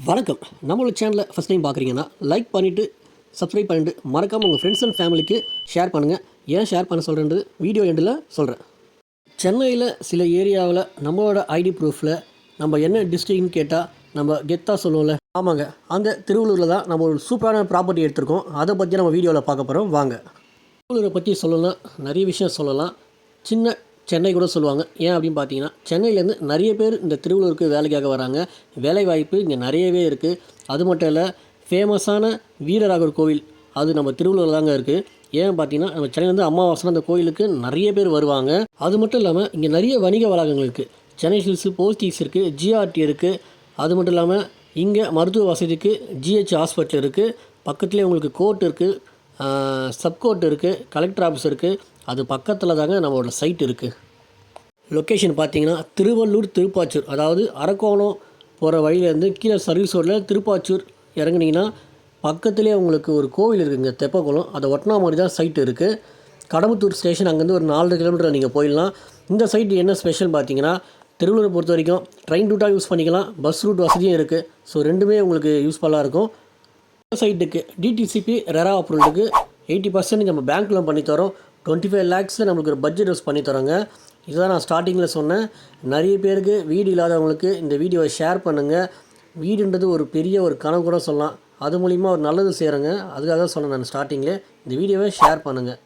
வணக்கம். நம்மளோட சேனலை ஃபஸ்ட் டைம் பார்க்குறீங்கன்னா லைக் பண்ணிவிட்டு சப்ஸ்கிரைப் பண்ணிவிட்டு மறக்காமல் உங்கள் ஃப்ரெண்ட்ஸ் அண்ட் ஃபேமிலிக்கு ஷேர் பண்ணுங்கள். ஏன் ஷேர் பண்ண சொல்கிறேன்றது வீடியோ எண்டில் சொல்கிறேன். சென்னையில் சில ஏரியாவில் நம்மளோட ஐடி ப்ரூஃபில் நம்ம என்ன டிஸ்ட்ரிக்ட்னு கேட்டால் நம்ம கெத்தாக சொல்லுவோம்ல. ஆமாங்க, அந்த திருவள்ளூரில் தான் நம்ம ஒரு சூப்பரான ப்ராப்பர்ட்டி எடுத்திருக்கோம். அதை பற்றி நம்ம வீடியோவில் பார்க்க போகிறோம். வாங்க. திருவள்ளூரை பற்றி சொல்லலாம், நிறைய விஷயம் சொல்லலாம். சின்ன சென்னை கூட சொல்லுவாங்க. ஏன் அப்படின்னு பார்த்தீங்கன்னா, சென்னையிலேருந்து நிறைய பேர் இந்த திருவள்ளூருக்கு வேலைக்காக வராங்க. வேலைவாய்ப்பு இங்கே நிறையவே இருக்குது. அது மட்டும் இல்லை, ஃபேமஸான வீரராகவர் கோவில் அது நம்ம திருவள்ளூரில் தாங்க இருக்குது. ஏன் பார்த்தீங்கன்னா, நம்ம சென்னையிலேருந்து அமாவாசை அந்த கோயிலுக்கு நிறைய பேர் வருவாங்க. அது மட்டும் இல்லாமல் இங்கே நிறைய வணிக வளாகங்கள் இருக்குது. சென்னை சில்க்ஸு, போஸ்டீஸ் இருக்குது, ஜிஆர்டி இருக்குது. அது மட்டும் இல்லாமல் இங்கே மருத்துவ வசதிக்கு ஜிஹெச் ஹாஸ்பிட்டல் இருக்குது. பக்கத்துலேயே உங்களுக்கு கோர்ட் இருக்குது, சப்கோர்ட் இருக்குது, கலெக்டர் ஆஃபீஸ் இருக்குது. அது பக்கத்தில் தாங்க நம்மளோட சைட் இருக்குது. லொக்கேஷன் பார்த்தீங்கன்னா திருவள்ளூர் திருப்பாச்சூர், அதாவது அரக்கோணம் போகிற வழியிலேருந்து கீழே சர்வீஸ் ரோட்டில் திருப்பாச்சூர் இறங்குனீங்கன்னா பக்கத்துலேயே உங்களுக்கு ஒரு கோவில் இருக்குதுங்க, தெப்பக்குளம். அதை ஒட்டினா மாதிரி தான் சைட்டு இருக்குது. கடம்பத்தூர் ஸ்டேஷன் அங்கேருந்து ஒரு 4 கிலோமீட்டர் நீங்கள் போயிடலாம். இந்த சைட்டு என்ன ஸ்பெஷல் பார்த்தீங்கன்னா, திருவள்ளூரை பொறுத்த வரைக்கும் ட்ரெயின் ரூட்டாக யூஸ் பண்ணிக்கலாம், பஸ் ரூட் வசதியும் இருக்குது. ஸோ ரெண்டுமே உங்களுக்கு யூஸ்ஃபுல்லாக இருக்கும். சைட்டுக்கு டிடிசிபி ரெரா அப்ரூவலுக்கு 80% நம்ம பேங்க் லோன் பண்ணித்தரோம். 25 lakhs நம்மளுக்கு ஒரு பட்ஜெட் யூஸ் பண்ணித்தரோங்க. இதுதான் நான் ஸ்டார்டிங்கில் சொன்னேன். நிறைய பேருக்கு வீடு இல்லாதவங்களுக்கு இந்த வீடியோவை ஷேர் பண்ணுங்கள். வீடுன்றது ஒரு பெரிய ஒரு கனவு கூட சொல்லலாம். அது மூலிமா ஒரு நல்லது செய்கிறேங்க. அதுக்காக தான் சொன்னேன் நான் ஸ்டார்டிங்கில். இந்த வீடியோவை ஷேர் பண்ணுங்கள்.